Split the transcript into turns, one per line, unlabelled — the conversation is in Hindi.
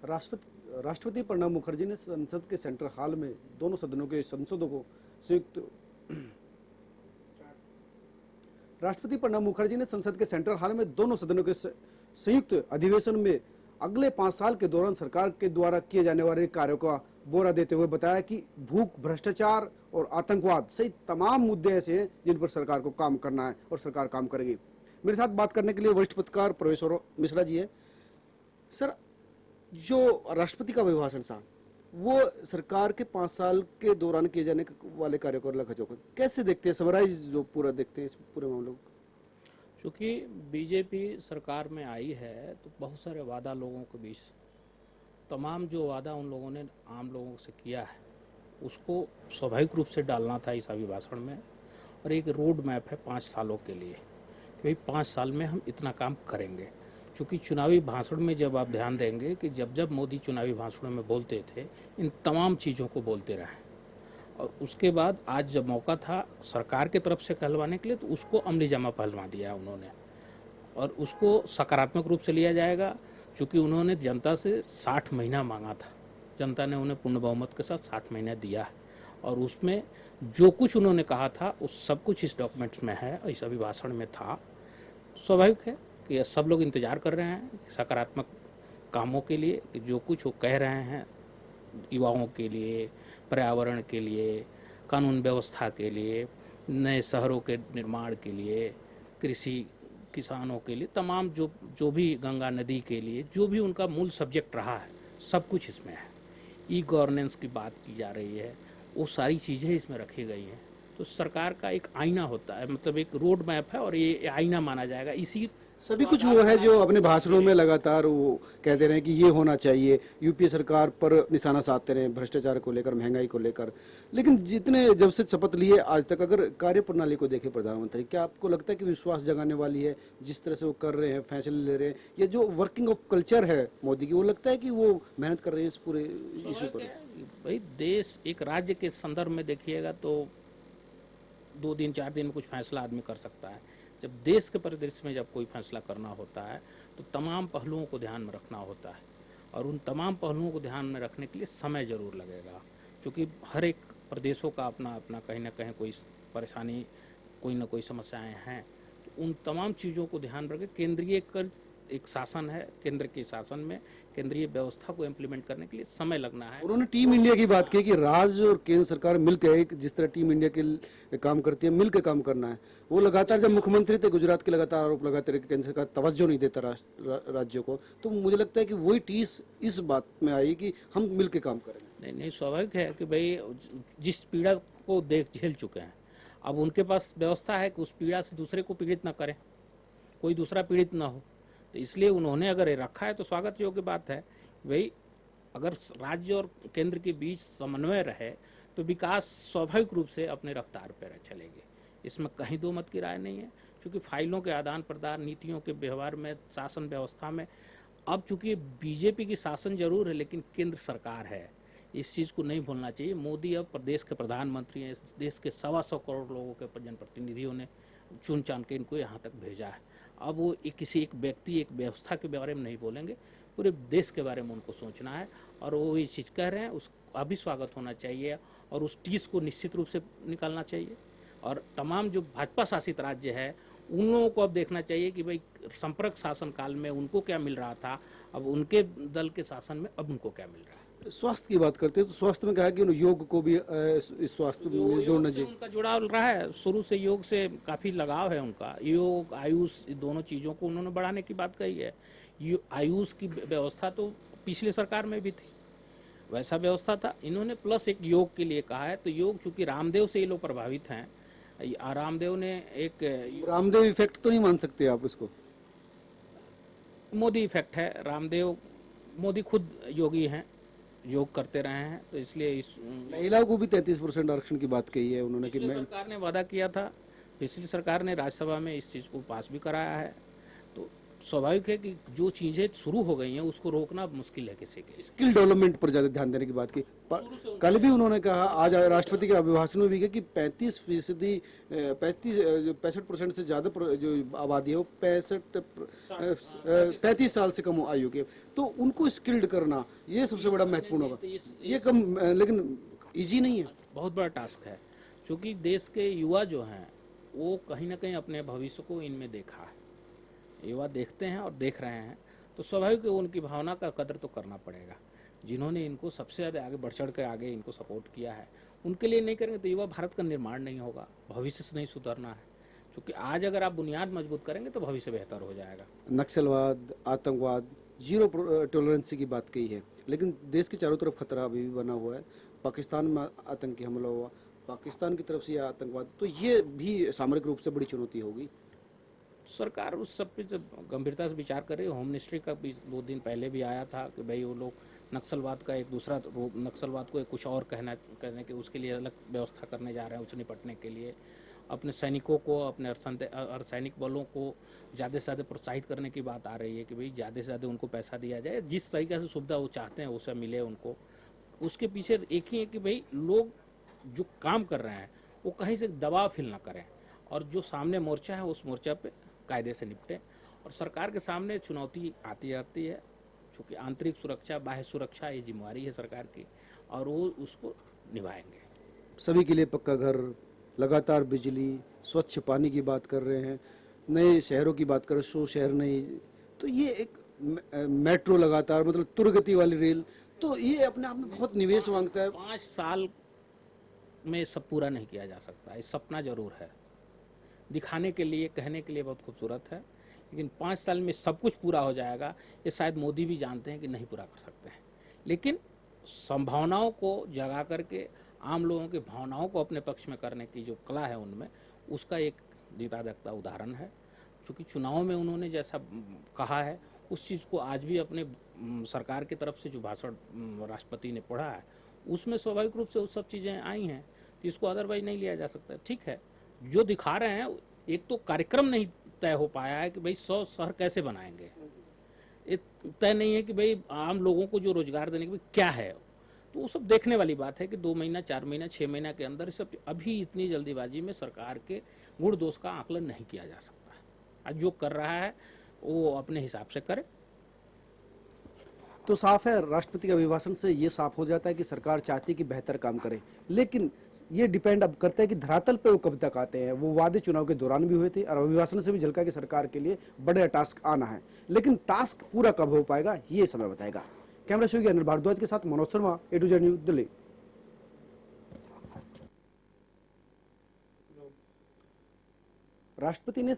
राष्ट्रपति प्रणब मुखर्जी ने संसद के सेंट्रल हॉल में दोनों सदनों के सांसदों को संयुक्त राष्ट्रपति प्रणब मुखर्जी ने संसद के सेंट्रल हॉल में दोनों सदनों के संयुक्त अधिवेशन में अगले 5 साल के दौरान सरकार के द्वारा किए जाने वाले कार्यों का ब्यौरा देते हुए बताया कि भूख, भ्रष्टाचार और आतंकवाद सहित तमाम मुद्दे ऐसे हैं जिन पर सरकार को काम करना है और सरकार काम करेगी। मेरे साथ बात करने के लिए वरिष्ठ पत्रकार प्रोफेसर मिश्रा जी है। सर, जो राष्ट्रपति का अभिभाषण था वो सरकार के 5 साल के दौरान किए जाने वाले कार्यों को लेकर कैसे देखते हैं, समराइज जो पूरा देखते हैं इस पूरे मामले को?
क्योंकि बीजेपी सरकार में आई है तो बहुत सारे वादा लोगों के बीच, तमाम जो वादा उन लोगों ने आम लोगों से किया है उसको स्वाभाविक रूप से डालना था इस अभिभाषण में। और एक रोड मैप है 5 सालों के लिए कि भाई 5 साल में हम इतना काम करेंगे। क्योंकि चुनावी भाषण में जब आप ध्यान देंगे कि जब जब मोदी चुनावी भाषणों में बोलते थे इन तमाम चीज़ों को बोलते रहे, और उसके बाद आज जब मौका था सरकार की तरफ से कहलवाने के लिए तो उसको अमली जामा पहलवा दिया उन्होंने, और उसको सकारात्मक रूप से लिया जाएगा। क्योंकि उन्होंने जनता से 60 महीना मांगा था, जनता ने उन्हें पूर्ण बहुमत के साथ 60 महीना दिया है, और उसमें जो कुछ उन्होंने कहा था उस सब कुछ इस डॉक्यूमेंट्स में है, इस अभिभाषण में था। स्वाभाविक है कि सब लोग इंतजार कर रहे हैं सकारात्मक कामों के लिए कि जो कुछ वो कह रहे हैं युवाओं के लिए, पर्यावरण के लिए, कानून व्यवस्था के लिए, नए शहरों के निर्माण के लिए, कृषि किसानों के लिए, तमाम जो भी गंगा नदी के लिए जो भी उनका मूल सब्जेक्ट रहा है सब कुछ इसमें है। ई गवर्नेंस की बात की जा रही है, वो सारी चीज़ें इसमें रखी गई हैं। तो सरकार का एक आईना होता है, मतलब एक रोड मैप है और ये आईना माना जाएगा। इसी
सभी कुछ वो है जो अपने भाषणों में लगातार वो कहते रहे कि ये होना चाहिए, यूपीए सरकार पर निशाना साधते रहे भ्रष्टाचार को लेकर, महंगाई को लेकर। लेकिन जितने जब से शपथ लिए आज तक अगर कार्य प्रणाली को देखें प्रधानमंत्री, क्या आपको लगता है कि विश्वास जगाने वाली है जिस तरह से वो कर रहे हैं, फैसले ले रहे हैं, या जो वर्किंग ऑफ कल्चर है मोदी की, वो लगता है कि वो मेहनत कर रहे हैं इस पूरे इशू पर?
भाई देश एक राज्य के संदर्भ में देखिएगा तो 2 दिन 4 दिन में कुछ फैसला आदमी कर सकता है। जब देश के परिदृश्य में जब कोई फैसला करना होता है तो तमाम पहलुओं को ध्यान में रखना होता है, और उन तमाम पहलुओं को ध्यान में रखने के लिए समय ज़रूर लगेगा। क्योंकि हर एक प्रदेशों का अपना अपना कहीं ना कहीं कोई परेशानी, कोई ना कोई समस्याएं हैं। तो उन तमाम चीज़ों को ध्यान में रखें। केंद्रीय कर एक शासन है, केंद्र के शासन में केंद्रीय व्यवस्था को इम्प्लीमेंट करने के लिए समय लगना है।
उन्होंने टीम इंडिया की बात की कि राज्य और केंद्र सरकार मिलकर, एक जिस तरह टीम इंडिया के काम करती है, मिलकर काम करना है। वो लगातार जब मुख्यमंत्री थे गुजरात के, लगातार आरोप लगाते रहे कि केंद्र सरकार तवज्जो नहीं देता राज्यों को। तो मुझे लगता है कि वही टीस इस बात में आई कि हम मिलकर काम करेंगे।
नहीं, स्वाभाविक है कि भाई जिस पीड़ा को झेल चुके हैं, अब उनके पास व्यवस्था है कि उस पीड़ा से दूसरे को पीड़ित ना करें, कोई दूसरा पीड़ित ना हो। तो इसलिए उन्होंने अगर ये रखा है तो स्वागत योग्य बात है। भाई अगर राज्य और केंद्र के बीच समन्वय रहे तो विकास स्वाभाविक रूप से अपने रफ्तार पर चलेगी, इसमें कहीं दो मत की राय नहीं है। क्योंकि फाइलों के आदान प्रदान, नीतियों के व्यवहार में, शासन व्यवस्था में, अब चूंकि बीजेपी की शासन जरूर है लेकिन केंद्र सरकार है, इस चीज़ को नहीं भूलना चाहिए। मोदी अब प्रदेश के प्रधानमंत्री हैं, इस देश के 125 करोड़ लोगों के जनप्रतिनिधियों ने चुन चान के इनको यहाँ तक भेजा है। अब वो किसी एक व्यक्ति, एक व्यवस्था के बारे में नहीं बोलेंगे, पूरे देश के बारे में उनको सोचना है। और वो ये चीज़ कह रहे हैं, उसका भी स्वागत होना चाहिए और उस टीस को निश्चित रूप से निकालना चाहिए। और तमाम जो भाजपा शासित राज्य है उन लोगों को अब देखना चाहिए कि भाई संपर्क शासन काल में उनको क्या मिल रहा था, अब उनके दल के शासन में अब उनको क्या मिल रहा है।
स्वास्थ्य की बात करते हैं तो स्वास्थ्य में कहा कि योग को भी इस स्वास्थ्य में जोड़ना चाहिए।
उनका जुड़ाव रहा है, शुरू से योग से काफ़ी लगाव है उनका। योग, आयुष, दोनों चीज़ों को उन्होंने बढ़ाने की बात कही है। आयुष की व्यवस्था तो पिछली सरकार में भी थी, वैसा व्यवस्था था। इन्होंने प्लस एक योग के लिए कहा है। तो योग चूँकि रामदेव से ये लोग प्रभावित हैं, रामदेव ने एक
रामदेव इफेक्ट तो नहीं मान सकते आप इसको,
मोदी इफेक्ट है। रामदेव, मोदी खुद योगी हैं, योग करते रहे हैं, तो इसलिए इस
महिलाओं को भी 33% आरक्षण की बात कही है उन्होंने कि
सरकार ने वादा किया था, पिछली सरकार ने राज्यसभा में इस चीज़ को पास भी कराया है। तो स्वाभाविक है कि जो चीज़ें शुरू हो गई हैं उसको रोकना मुश्किल है किसी के।
स्किल डेवलपमेंट पर ज्यादा ध्यान देने की बात की। कल भी उन्होंने कहा, आज राष्ट्रपति के अभिभाषण में भी कहा कि 65% से ज्यादा जो आबादी है वो 35 साल से कम आयु के, तो उनको स्किल्ड करना ये सबसे बड़ा महत्वपूर्ण होगा। ये कम लेकिन इजी नहीं है,
बहुत बड़ा टास्क है, क्योंकि देश के युवा जो हैं वो कहीं ना कहीं अपने भविष्य को इनमें देखा है। युवा देखते हैं और देख रहे हैं, तो स्वाभाविक है उनकी भावना का कदर तो करना पड़ेगा। जिन्होंने इनको सबसे ज़्यादा आगे बढ़ चढ़ कर आगे इनको सपोर्ट किया है, उनके लिए नहीं करेंगे तो युवा भारत का निर्माण नहीं होगा, भविष्य से नहीं सुधरना है। क्योंकि आज अगर आप बुनियाद मजबूत करेंगे तो भविष्य बेहतर हो जाएगा।
नक्सलवाद, आतंकवाद, जीरो टॉलरेंसी की बात कही है, लेकिन देश के चारों तरफ खतरा अभी भी बना हुआ है। पाकिस्तान में आतंकी हमला हुआ, पाकिस्तान की तरफ से यह आतंकवाद, तो ये भी सामरिक रूप से बड़ी चुनौती होगी।
सरकार उस सब पे जब गंभीरता से विचार कर रही है। होम मिनिस्ट्री का भी 2 दिन पहले भी आया था कि भाई वो लोग नक्सलवाद का एक दूसरा रूप, नक्सलवाद को एक कुछ और कहने के उसके लिए अलग व्यवस्था करने जा रहे हैं, उससे निपटने के लिए अपने सैनिकों को, अपने अर्धसैनिक बलों को ज़्यादा से ज़्यादा प्रोत्साहित करने की बात आ रही है कि भाई ज़्यादा से ज़्यादा उनको पैसा दिया जाए, जिस तरीके से सुविधा वो चाहते हैं उसे मिले उनको। उसके पीछे एक ही है कि भाई लोग जो काम कर रहे हैं वो कहीं से दबाव फील ना करें, और जो सामने मोर्चा है उस मोर्चा पे कायदे से निपटे। और सरकार के सामने चुनौती आती जाती है, क्योंकि आंतरिक सुरक्षा, बाह्य सुरक्षा ये जिम्मेवारी है सरकार की, और वो उसको निभाएंगे।
सभी के लिए पक्का घर, लगातार बिजली, स्वच्छ पानी की बात कर रहे हैं, नए शहरों की बात कर रहे हैं, 100 शहर नहीं, तो ये एक मेट्रो लगातार, मतलब तुरगति वाली रेल, तो ये अपने आप में बहुत निवेश मांगता है।
5 साल में सब पूरा नहीं किया जा सकता, ये सपना जरूर है, दिखाने के लिए, कहने के लिए बहुत खूबसूरत है, लेकिन 5 साल में सब कुछ पूरा हो जाएगा ये शायद मोदी भी जानते हैं कि नहीं पूरा कर सकते हैं। लेकिन संभावनाओं को जगा करके आम लोगों की भावनाओं को अपने पक्ष में करने की जो कला है उनमें, उसका एक जीता जागता उदाहरण है। क्योंकि चुनाव में उन्होंने जैसा कहा है उस चीज़ को आज भी अपने सरकार की तरफ से जो भाषण राष्ट्रपति ने पढ़ा है उसमें स्वाभाविक रूप से वो सब चीज़ें आई हैं, तो इसको अदरवाइज नहीं लिया जा सकता। ठीक है, जो दिखा रहे हैं, एक तो कार्यक्रम नहीं तय हो पाया है कि भाई 100 शहर कैसे बनाएंगे, ये तय नहीं है कि भाई आम लोगों को जो रोजगार देने के क्या है, तो वो सब देखने वाली बात है कि 2 महीना, 4 महीना, 6 महीना के अंदर सब अभी इतनी जल्दीबाजी में सरकार के गुण दोष का आकलन नहीं किया जा सकता। आज जो कर रहा है वो अपने हिसाब से करे।
तो साफ है, राष्ट्रपति के अभिभाषण से ये साफ हो जाता है कि सरकार चाहती है कि बेहतर काम करे, लेकिन ये डिपेंड अब करता है कि धरातल पे वो कब तक आते हैं। वो वादे चुनाव के दौरान भी हुए थे और अभिभाषण से भी झलका कि सरकार के लिए बड़े टास्क आना है, लेकिन टास्क पूरा कब हो पाएगा ये समय बताएगा। कैमरा सहयोगी अनिल भारद्वाज के साथ Manoj Sharma, A to Z news, Delhi. राष्ट्रपति ने